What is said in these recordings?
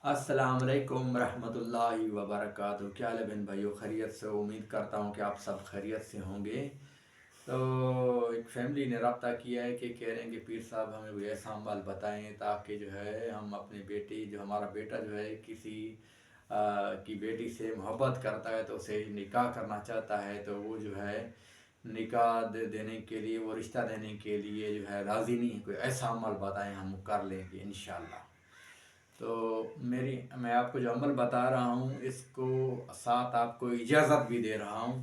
अस्सलाम वालेकुम रहमतुल्लाहि व बरकातहू। क्या हाल है बहन भाइयों, खैरियत से? उम्मीद करता हूँ कि आप सब खैरियत से होंगे। तो एक फैमिली ने रब्ता किया है कि कह रहे हैं कि पीर साहब हमें कोई ऐसा अमल बताएं ताकि जो है हम अपनी बेटी, जो हमारा बेटा जो है किसी की बेटी से मोहब्बत करता है तो उसे निकाह करना चाहता है, तो वो जो है निकाह देने के लिए, वो रिश्ता देने के लिए जो है राज़ी नहीं है। कोई ऐसा अमल बताएं, हम कर लेंगे इंशाल्लाह। तो मैं आपको जो अमल बता रहा हूँ इसको साथ आपको इजाज़त भी दे रहा हूँ।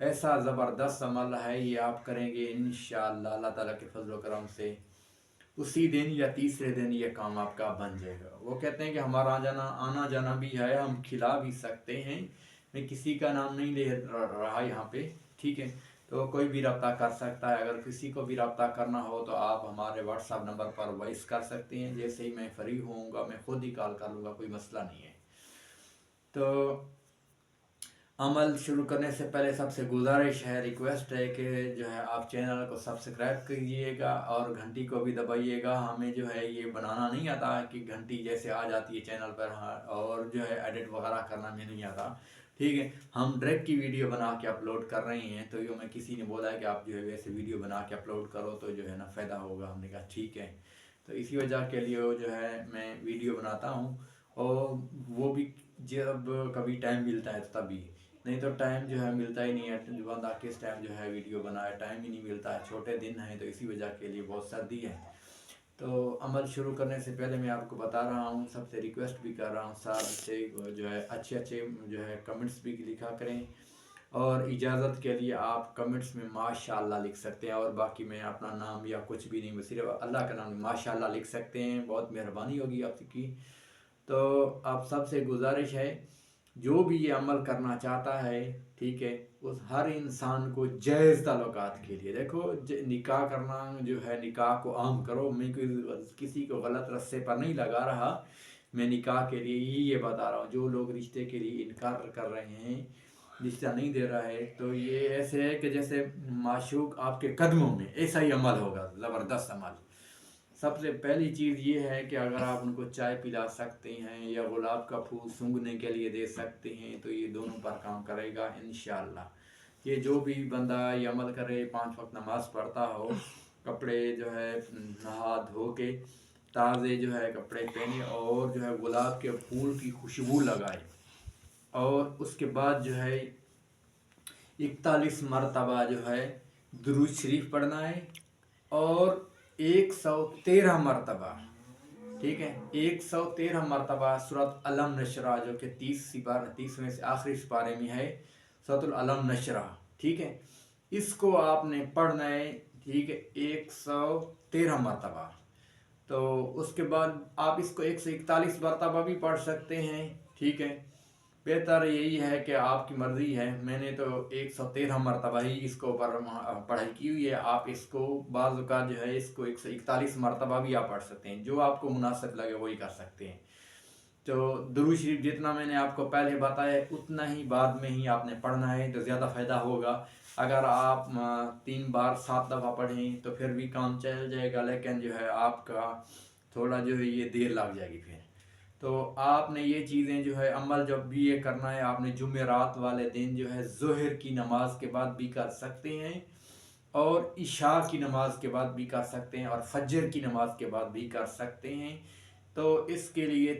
ऐसा ज़बरदस्त अमल है, ये आप करेंगे इंशाअल्लाह अल्लाह ताला के फजल व करम से उसी दिन या तीसरे दिन ये काम आपका बन जाएगा। वो कहते हैं कि हमारा आना जाना भी है, हम खिला भी सकते हैं। मैं किसी का नाम नहीं ले रहा यहाँ पे, ठीक है? तो कोई भी रब्ता कर सकता है। अगर किसी को भी रब्ता करना हो तो आप हमारे व्हाट्सएप नंबर पर वॉइस कर सकते हैं। जैसे ही मैं फ्री होऊंगा मैं खुद ही कॉल कर लूँगा, कोई मसला नहीं है। तो अमल शुरू करने से पहले सबसे गुजारिश है, रिक्वेस्ट है कि जो है आप चैनल को सब्सक्राइब कीजिएगा और घंटी को भी दबाइएगा। हमें जो है ये बनाना नहीं आता कि घंटी जैसे आ जाती है चैनल पर, हाँ, और जो है एडिट वगैरह करना में नहीं आता, ठीक है? हम डायरेक्ट की वीडियो बना के अपलोड कर रहे हैं। तो ये मैं किसी ने बोला है कि आप जो है वैसे वीडियो बना के अपलोड करो तो जो है ना फ़ायदा होगा। हमने कहा ठीक है। तो इसी वजह के लिए जो है मैं वीडियो बनाता हूँ, और वो भी जब कभी टाइम मिलता है तो तभी, नहीं तो टाइम जो है मिलता ही नहीं है। तो बंदा किस टाइम जो है वीडियो बनाए, टाइम ही नहीं मिलता है। छोटे दिन हैं तो इसी वजह के लिए, बहुत सर्दी है। तो अमल शुरू करने से पहले मैं आपको बता रहा हूँ, सबसे रिक्वेस्ट भी कर रहा हूँ, साथ से जो है अच्छे अच्छे जो है कमेंट्स भी लिखा करें। और इजाज़त के लिए आप कमेंट्स में माशाअल्लाह लिख सकते हैं, और बाकी मैं अपना नाम या कुछ भी नहीं, सिर्फ अल्लाह का नाम माशाअल्लाह लिख सकते हैं। बहुत मेहरबानी होगी आपकी। तो आप सबसे गुजारिश है, जो भी ये अमल करना चाहता है, ठीक है, उस हर इंसान को जायज़ ताल्लुकात के लिए देखो, निकाह करना जो है, निकाह को आम करो। मैं कोई किसी को गलत रास्ते पर नहीं लगा रहा, मैं निकाह के लिए ही ये बता रहा हूँ। जो लोग रिश्ते के लिए इनकार कर रहे हैं, रिश्ता नहीं दे रहा है, तो ये ऐसे है कि जैसे माशूक आपके कदमों में, ऐसा ही अमल होगा, ज़बरदस्त अमल। सबसे पहली चीज़ ये है कि अगर आप उनको चाय पिला सकते हैं या गुलाब का फूल सूंघने के लिए दे सकते हैं तो ये दोनों पर काम करेगा इंशाअल्लाह। ये जो भी बंदा ये अमल करे, 5 वक्त नमाज पढ़ता हो, कपड़े जो है नहा धो के ताज़े जो है कपड़े पहने, और जो है गुलाब के फूल की खुशबू लगाए, और उसके बाद जो है 41 मरतबा जो है दुरूद शरीफ पढ़ना है, और 113 मरतबा, ठीक है, 113 मरतबा सूरत अलम नशरा, जो कि 30 में से आखिरी सिपारे में है, सूरत अलम नशरा, ठीक है, इसको आपने पढ़ना है, ठीक है, 113 मरतबा। तो उसके बाद आप इसको 141 मरतबा भी पढ़ सकते हैं, ठीक है। बेहतर यही है कि आपकी मर्ज़ी है। मैंने तो 113 मरतबा ही इसको पढ़ाई की हुई है। आप इसको बाज़ का जो है इसको 141 मरतबा भी आप पढ़ सकते हैं, जो आपको मुनासिब लगे वही कर सकते हैं। तो दुरूद शरीफ जितना मैंने आपको पहले बताया है उतना ही बाद में ही आपने पढ़ना है, तो ज़्यादा फ़ायदा होगा। अगर आप 3 बार 7 दफ़ा पढ़ें तो फिर भी काम चल जाएगा, लेकिन जो है आपका थोड़ा जो है ये देर लग जाएगी फिर। तो आपने ये चीज़ें जो है अमल जब भी ये करना है, आपने जुमेरात वाले दिन जो है ज़ोहर की नमाज के बाद भी कर सकते हैं, और इशा की नमाज के बाद भी कर सकते हैं, और फजर की नमाज के बाद भी कर सकते हैं। तो इसके लिए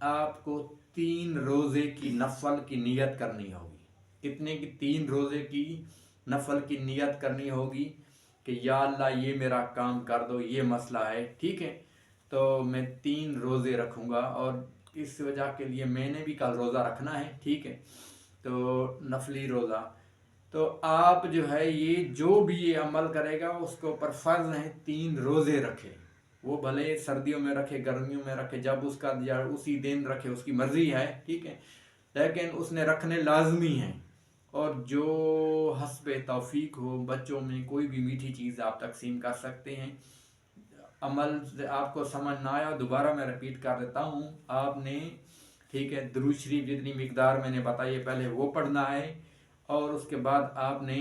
आपको 3 रोज़े की नफल की नियत करनी होगी। कितने की? 3 रोज़े की नफल की नियत करनी होगी कि या अल्लाह ये मेरा काम कर दो, ये मसला है, ठीक है, तो मैं 3 रोज़े रखूँगा, और इस वजह के लिए मैंने भी कल रोज़ा रखना है, ठीक है, तो नफली रोज़ा। तो आप जो है ये जो भी ये अमल करेगा उसके ऊपर फ़र्ज़ है 3 रोज़े रखे। वो भले सर्दियों में रखे, गर्मियों में रखे, जब उसका या उसी दिन रखे, उसकी मर्ज़ी है, ठीक है, लेकिन उसने रखने लाजमी हैं। और जो हस्बे तौफीक हो, बच्चों में कोई भी मीठी चीज़ आप तकसीम कर सकते हैं। अमल से आपको समझ ना आया, दोबारा मैं रिपीट कर देता हूँ। आपने, ठीक है, दुरूद शरीफ जितनी मिकदार मैंने बताई है पहले वो पढ़ना है, और उसके बाद आपने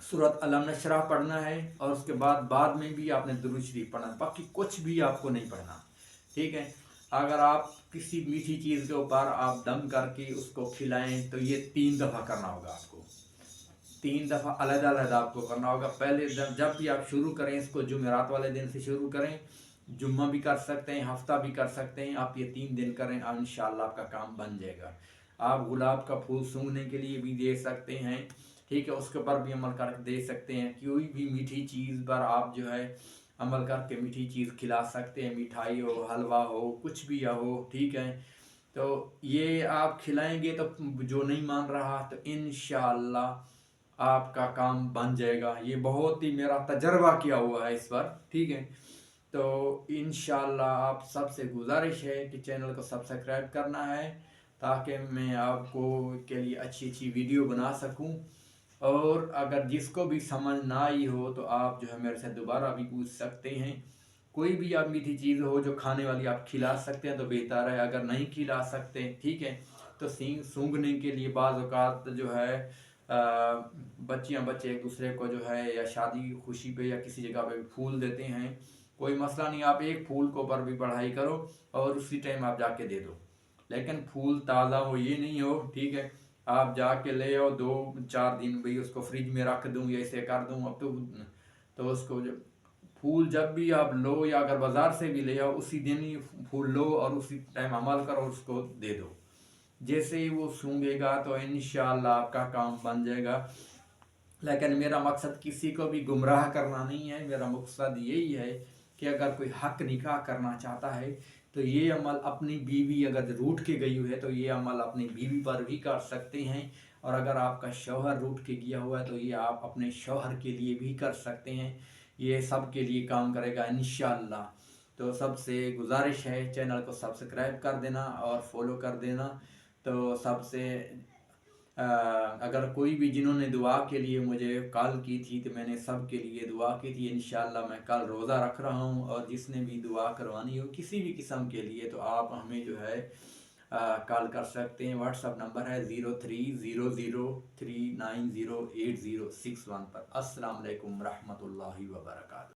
सूरत अलम नशरा पढ़ना है, और उसके बाद में भी आपने दुरूद शरीफ पढ़ना है। बाकी कुछ भी आपको नहीं पढ़ना, ठीक है। अगर आप किसी मीठी चीज़ के ऊपर आप दम करके उसको खिलाएं तो ये 3 दफ़ा करना होगा आपको, 3 दफ़ा अलग अलग आपको करना होगा। पहले जब भी आप शुरू करें इसको जुमेरात वाले दिन से शुरू करें, जुम्मा भी कर सकते हैं, हफ्ता भी कर सकते हैं, आप ये 3 दिन करें, इंशाल्लाह आपका काम बन जाएगा। आप गुलाब का फूल सूंघने के लिए भी दे सकते हैं, ठीक है, उसके ऊपर भी अमल कर दे सकते हैं। कोई भी मीठी चीज़ पर आप जो है अमल करके मीठी चीज़ खिला सकते हैं, मिठाई हो, हलवा हो, कुछ भी हो, ठीक है। तो ये आप खिलाएंगे तो जो नहीं मान रहा तो इंशाल्लाह आपका काम बन जाएगा। ये बहुत ही मेरा तजर्बा किया हुआ है इस पर, ठीक है। तो इंशाल्लाह आप सबसे गुजारिश है कि चैनल को सब्सक्राइब करना है, ताकि मैं आपको के लिए अच्छी अच्छी वीडियो बना सकूं। और अगर जिसको भी समझ ना आई हो तो आप जो है मेरे से दोबारा भी पूछ सकते हैं। कोई भी आप मीठी चीज़ हो जो खाने वाली आप खिला सकते हैं तो बेहतर है, अगर नहीं खिला सकते ठीक है तो सूंघने के लिए बाज़ औक़ात जो है बच्चियाँ बच्चे एक दूसरे को जो है या शादी खुशी पे या किसी जगह पे फूल देते हैं, कोई मसला नहीं, आप एक फूल को पर भी बढ़ाई करो और उसी टाइम आप जाके दे दो, लेकिन फूल ताज़ा हो ये नहीं हो, ठीक है। आप जाके ले आओ 2-4 दिन भाई उसको फ्रिज में रख दूँ या ऐसे कर दूँ, अब तो उसको जब फूल जब भी आप लो या अगर बाज़ार से भी ले आओ उसी दिन ही फूल लो और उसी टाइम अमल करो, उसको दे दो। जैसे ही वो सूंघेगा तो इंशाल्लाह आपका काम बन जाएगा। लेकिन मेरा मकसद किसी को भी गुमराह करना नहीं है, मेरा मकसद यही है कि अगर कोई हक निकाह करना चाहता है तो ये अमल अपनी बीवी अगर रूठ के गई हुई है तो ये अमल अपनी बीवी पर भी कर सकते हैं, और अगर आपका शौहर रूठ के गया हुआ है तो ये आप अपने शौहर के लिए भी कर सकते हैं। ये सब के लिए काम करेगा इंशाल्लाह। तो सबसे गुजारिश है चैनल को सब्सक्राइब कर देना और फॉलो कर देना। तो सबसे अगर कोई भी जिन्होंने दुआ के लिए मुझे कॉल की थी तो मैंने सब के लिए दुआ की थी, इंशाल्लाह मैं कल रोज़ा रख रहा हूँ, और जिसने भी दुआ करवानी हो किसी भी किस्म के लिए तो आप हमें जो है कॉल कर सकते हैं। व्हाट्सअप नंबर है 0300390806 पर। अस्सलाम वालेकुम रहमतुल्लाहि व बरकातहू।